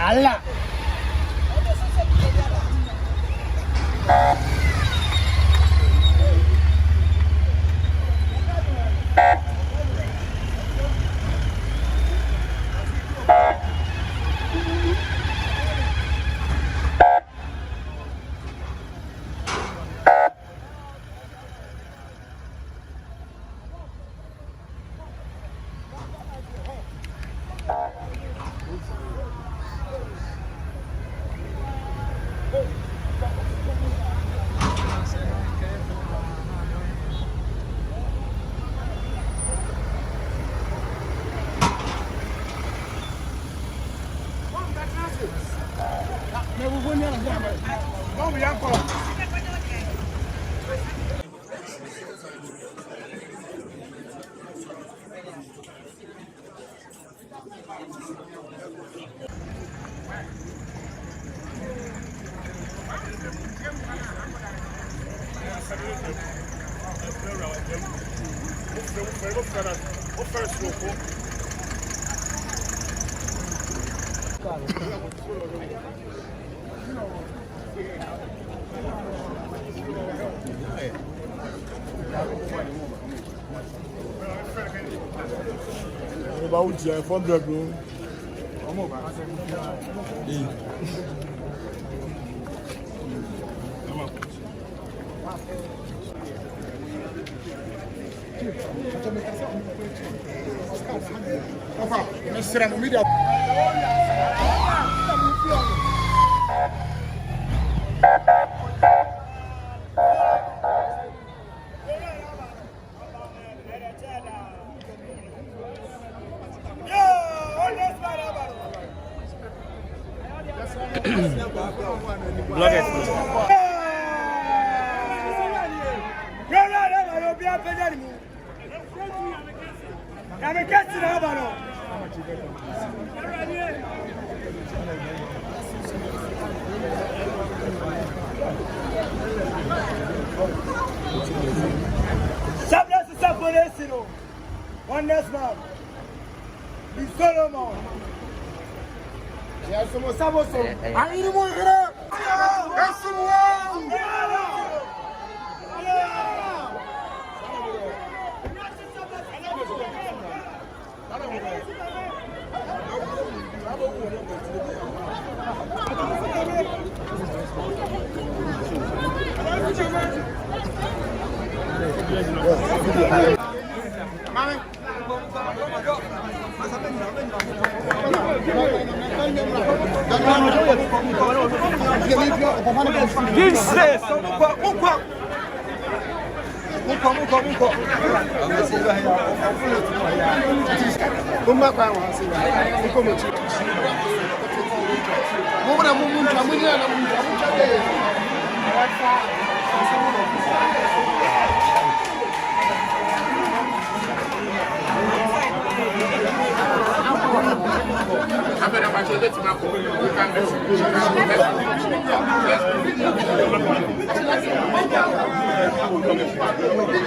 Allah. About 400 bro.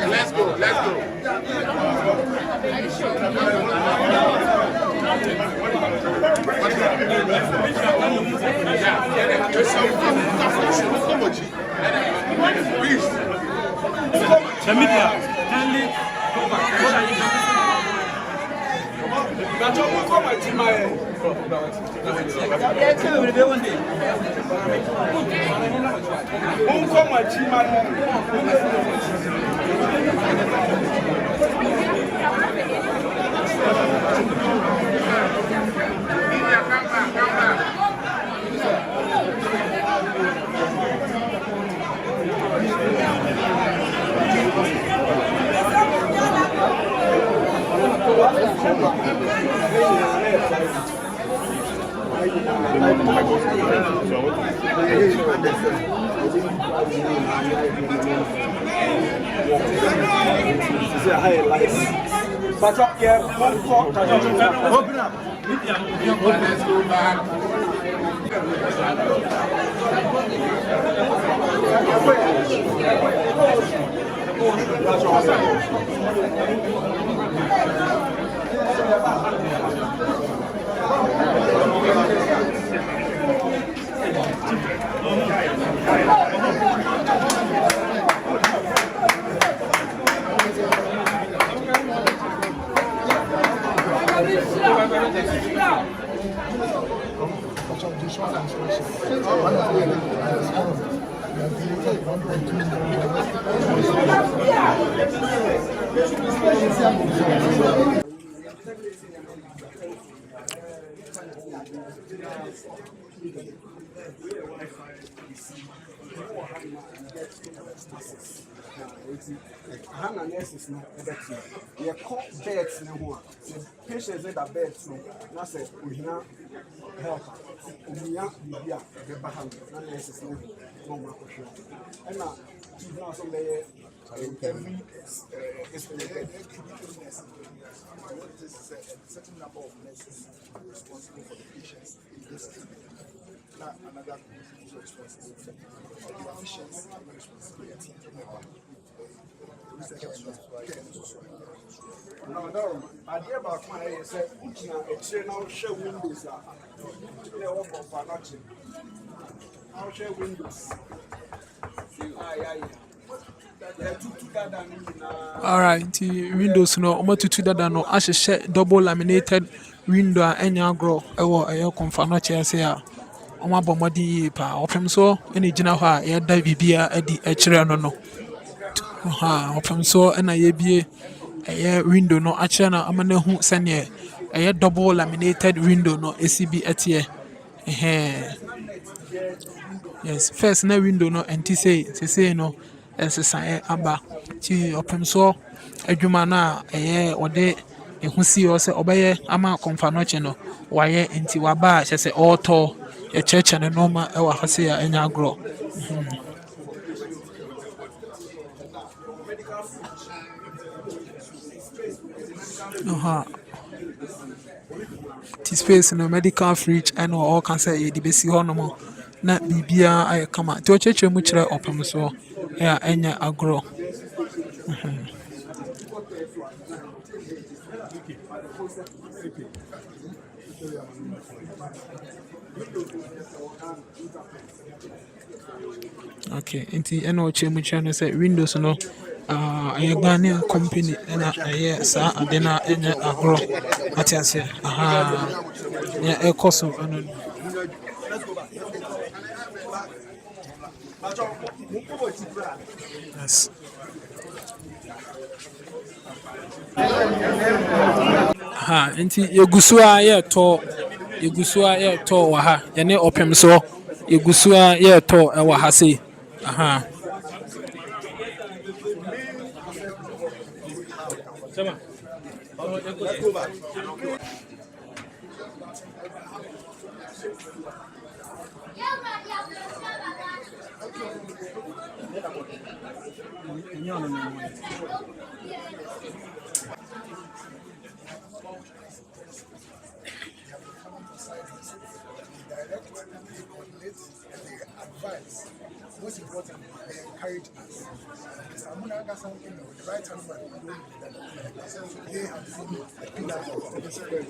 Let's go. The media kindly come back. Open up. Let's go back. Hana nurses no ebeti ye call beds ne ho a patients that beds no na say ohina help ohia bibia be baham na nurses no no ma ko hwe e na chief na so be every this is a certain number of nurses responsible for the patients in this not another responsible for the patients responsibility. No, I dear about my said, now show windows. They all for nothing. I'll share windows. All right, the windows no omo tutu dada no ahyehyɛ double laminated window a enya agro ɛwɔ ɛyɛ Komfo Anokye ase a omo abɔ mmɔden yie pa ɔpem so ɛna gyina hɔ a yɛda bibia adi ɛkyerɛ no no ɔpem so ɛna yɛbie ɛyɛ window no akyerɛ na ama no hu sɛneɛ ɛyɛ double laminated window no esi bi ɛteɛ yes first na window no ɛnti sei no ɛsesaeɛ aba ti ɔpem so adwuma no a ɛyɛ ɔde ɛho si hɔ sɛ ɔbɛyɛ ama Komfo Anokye no wayɛ nti waba a kyɛ sɛ ɔretɔ yɛkyerɛkyerɛ ne nneɛma ɛwɔ ha sei a ɛnya agorɔ ti space no medical fridge ɛna ɔka sɛ yɛde bɛsi hɔ nom na biribiara ayɛ kama nti ɔkyerɛkyerɛ mu kyerɛ ɔpem so a ɛnyɛ agorɔ okay nti ɛna ɔkyerɛ mu kyerɛ no sɛ windows no ɛyɛ Ghanaian company ɛna ɛyɛ saa ade na ɛnyɛ agorɔ ate aseɛ ya ɛkɔ so ɛno yes nti yɛgu so a yɛtɔ wɔ ha yɛne ɔpem so yɛgu so a yɛtɔ ɛwɔ ha sei most important, they encourage us. Samuna got something with the right hand man. They have seen the pillars of the spirit.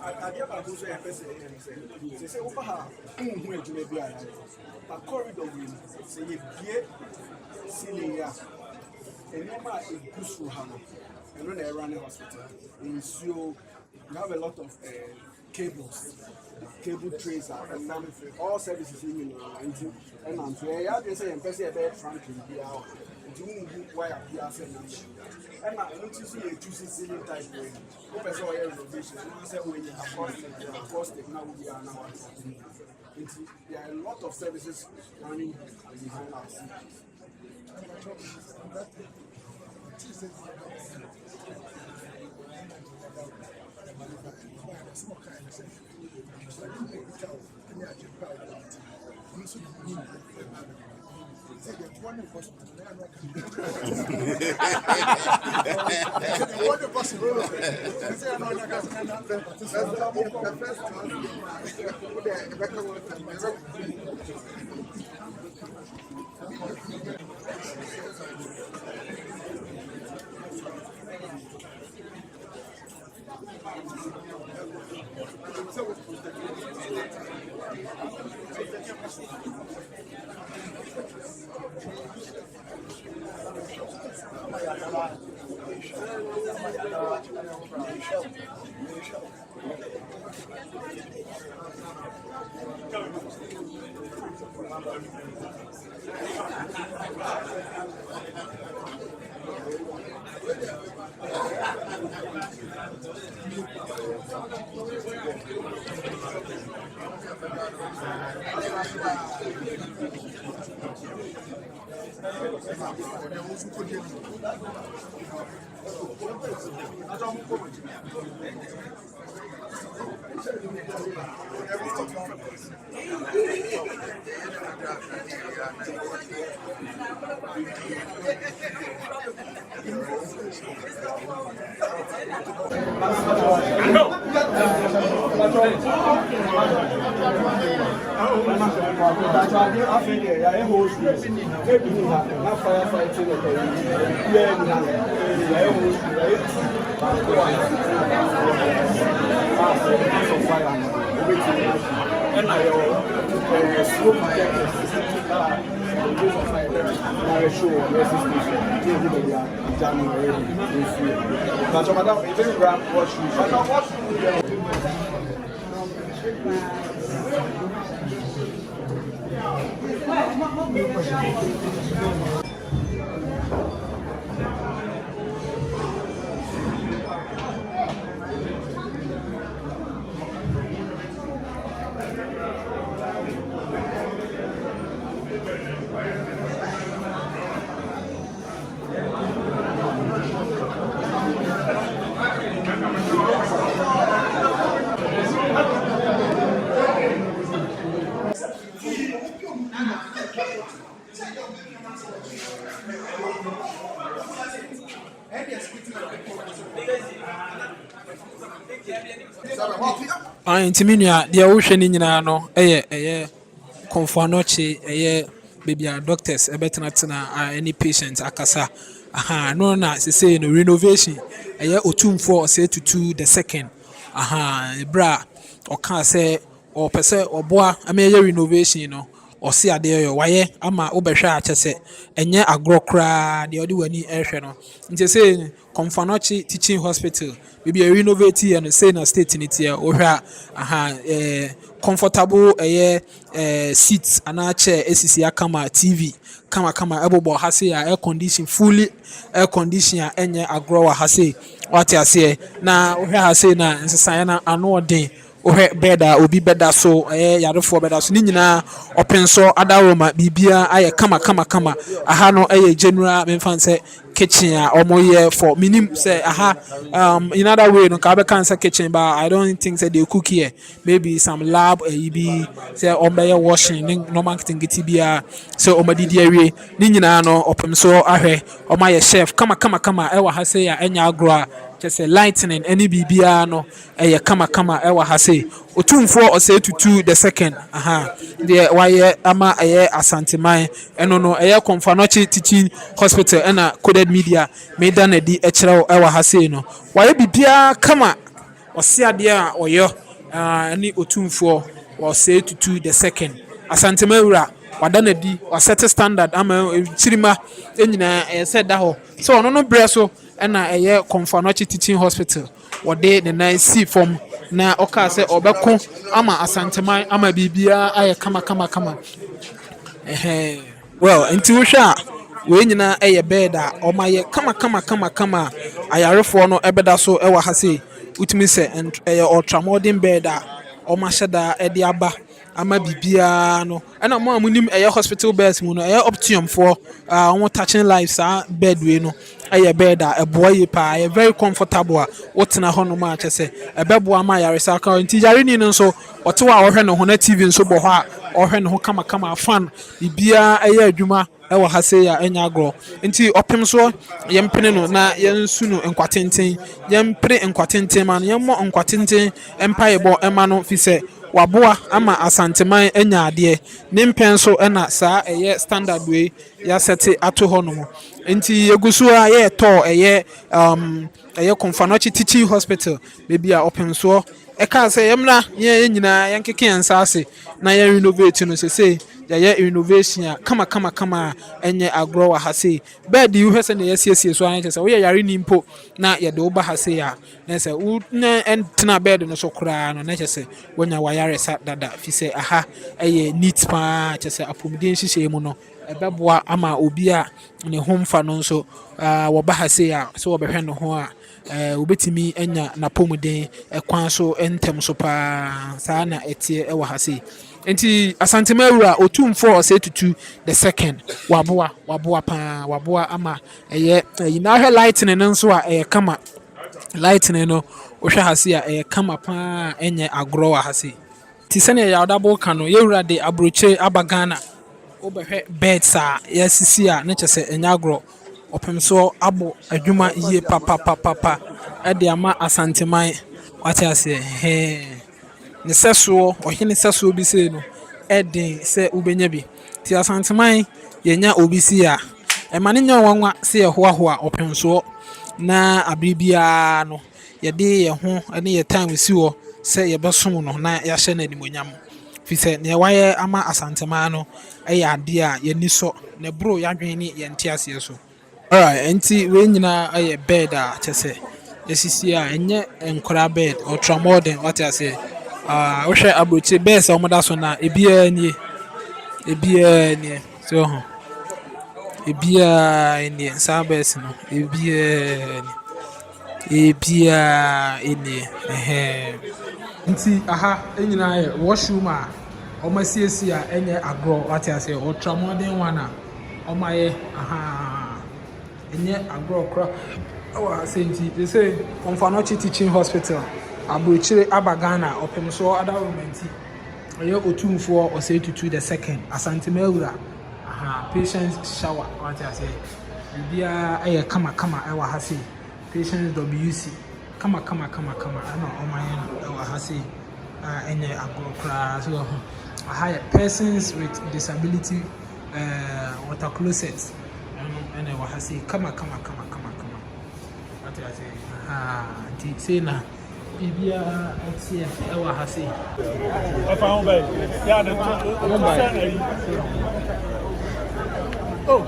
adeɛ baako nso yɛ pɛ sɛ ɛyɛ no sɛ sɛ woba ha wonhu adwuma bi a yɛayɛ ba corridor wei no sɛ yɛbie ceiling a nneɛma a ɛgu soro ha no ɛno na ɛra ne hospital nsuo we have a lot of cables cable trays and all services in you and I'm so yeah they say person be franklin bi a do wire bi a say and I don't see you choose ceiling type way o person oil renovation and say when you acoustic now we are now there are a lot of services running behind us. Ntimi nua deɛ wohwɛ ne nyinaa no ɛyɛ Komfo Anokye ɛyɛ baby a doctors ɛbɛtenatena any patient akasa no na sesei no renovation ɛyɛ Otumfour Osei Tutu the second bra ɔka sɛ ɔpɛ sɛ ɔboa ama ɛyɛ renovation no ɔse adeɛ yɛ wayɛ ama wobɛhwɛ a kyɛ sɛ ɛnyɛ agorɔ koraa deɛ ɔde w'ani ɛhwɛ no nti sɛ Komfo Anokye teaching hospital baby a renovate here no say na state ni tie wohwɛ comfortable seats ana chair esisi akama TV kama ebobo ha say air condition fully air condition a enye agro wa ha say what you say na wohwɛ ha say na nsesan na ano den wohwɛ bed a obi beda so yarefo beda so ni nyina open so adaroma bibia aye kama aha no general memfan say kitchen omoye for minim say in other way no ka be cancer kitchen but I don't think say they cook here maybe some lab be say ombe washing normal thing bia so omadidi awie ni nyina no opem so ahwe omaye chef kama ewa ha say enya agro just say lightning any bibia no kama ewa ha say Otumfour Osei Tutu the second the why ama Asantehene eno no Komfo Anokye teaching hospital ena coded media made na di ekyerɛw ewa ha sei no why bibia kama ɔse adeɛ a ɔyɛ ne Otumfour Osei Tutu the second Asante Mawura wada na di set standard ama chirima enyina ɛsɛ da hɔ so ɔno no brɛ so ɛna ɛyɛ Komfo Anokye teaching hospital wɔde ne nan si fam na ɔka sɛ ɔbɛko ama asanteman ama bibia ayɛ kama well nti wohwɛ a we nyina ɛyɛ bed a ɔmayɛ kama ayarefoɔ no ɛbɛda so ɛwɔ ha sei utumi sɛ ɛyɛ ultramodern bed a ɔmahyɛ da ɛde aba ama bibia no ɛna mo amunim ɛyɛ hospital beds mu no ɛyɛ Otumfour ɔmo touching life saa bed we no ɛyɛ bed a ɛboa yie paa ɛyɛ very comfortable a wotena hɔ no ma kyɛ sɛ ɛbɛboa ma yaresa ka nti yareni no nso ɔte hɔ a ɔhwɛ ne ho na TV nso bɔ hɔ a ɔhwɛ ne ho kama fan bibia ɛyɛ adwuma ɛwɔ ha sei a ɛnya agorɔ nti ɔpem so yɛmpene no na yɛnsu no nkwatenten yɛmpere nkwatenten ma no yɛmmɔ nkwatenten empayɛbɔ ɛma no fi sɛ waboa ama asanteman anya adeɛ ne mpɛn so ɛna saa ɛyɛ standard way yɛasɛte ato hɔ no mu nti yɛgu so a yɛtɔ ɛyɛ Komfo Anokye teaching hospital baabi a ɔpem so ɛka sɛ yɛmra yɛn nyinaa yɛnkeke yɛn nsa ase na yɛn renovate no sɛ yɛyɛ renovation a kama a ɛnyɛ agorɔ wɔ ha sei bed yi wohwɛ sɛ na yɛsiesie so ayɛ sɛ woyɛ yare ni mpo na yɛde woba ha sei a na sɛ wonya ɛntena bed no so koraa no na kyɛ sɛ wonya wayaresa dada fi sɛ aha ɛyɛ neat paa kyɛ sɛ apɔmuden nhyehyɛ mu no ɛbɛboa ama obi a ne ho mfa no nso wɔba ha sei a sɛ wɔbɛhwɛ ne ho a wobɛtumi anya napɔmuden ɛkwan so ntɛm so paa saa na ɛteɛ ɛwɔ ha sei nti Asante Mawura Otumfour Osei Tutu the second waboa paa waboa ama ɛyɛ na hwɛ lightning no nso a ɛyɛ kama lightning no wohwɛ ha sei a ɛyɛ kama paa ɛnyɛ agorɔ wɔ ha sei ti sɛnea yɛwdabo ka no yɛwura de abrokyire aba Ghana wobɛhwɛ beds a yɛasisi a ne kyɛ sɛ ɛnyɛ agorɔ ɔpem so abɔ adwuma yie papa ɛde ama asanteman wate aseɛ ne sɛsoɔ ɔhene sɛsoɔ bi sei no ɛden sɛ wobɛnya bi ti asanteman yɛnya obi si a ɛma ne nya wanwa sɛ yɛhoahoa ɔpem soɔ na abiribiara no yɛde yɛn ho ne yɛ time si hɔ sɛ yɛbɛsom no na yɛahyɛ no animonyam fi sɛ nea wayɛ ama asanteman no ɛyɛ adeɛ a yɛni sɔ na bro yɛadwene ne yɛnte aseɛ so alright nti wei nyinaa ɛyɛ bed a kyɛ sɛ yɛsisi a ɛnyɛ nkora bed ultramodern wate aseɛ wohwɛ abrokyire beds a wɔda so na ebiara nie so ho ebiara nie saa beds no ebiara nie nti aha nyinaa yɛ washroom a wɔasiesie a ɛnyɛ agorɔ wate aseɛ ultramodern one a wɔayɛ ɛnyɛ agorɔ kora ɛwɔ ha sɛ nti they say Komfo Anokye teaching hospital abrokyire aba Ghana ɔpem so ada romenti ɛyɛ Otumfour Osei Tutu the second Asante Mawura patient shower wate aseɛ bibia ɛyɛ kama ɛwɔ ha sei patient WC kama ɛna ɔmayɛ no ɛwɔ ha sei ɛnyɛ agorɔ koraa so aha yɛ persons with disability water closet ɛna ɛwɔ ha sei kama wate aseɛ nti sei na bibia ɛteɛ ɛwɔ ha sei ɛfa ho bɛyɛ yɛ ne oh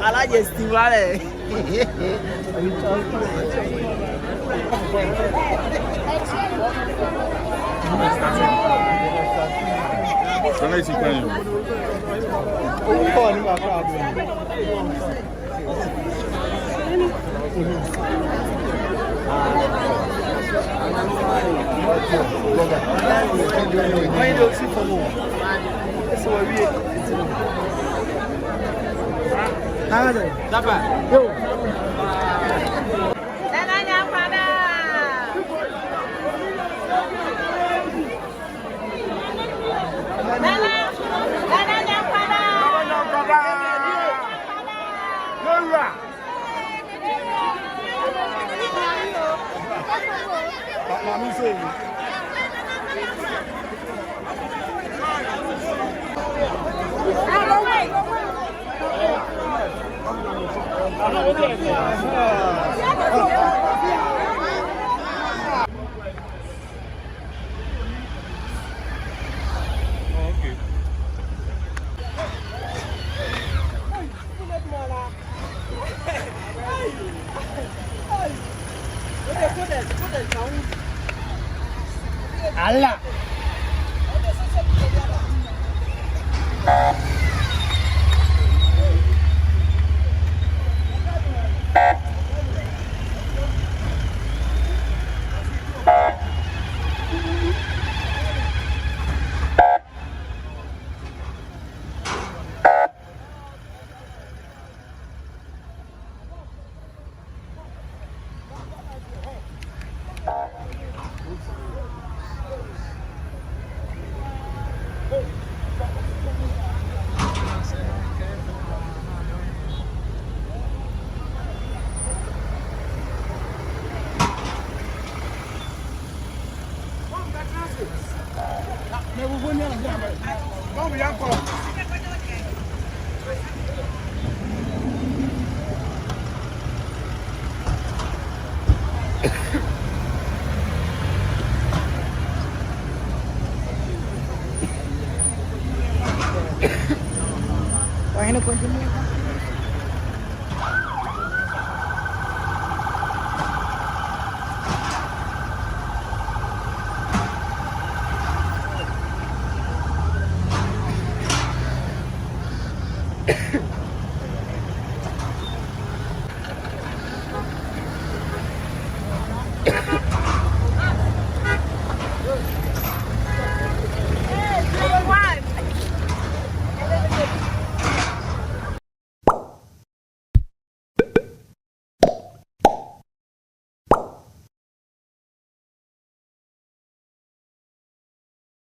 Alaje estimale. Allah. Why not continue?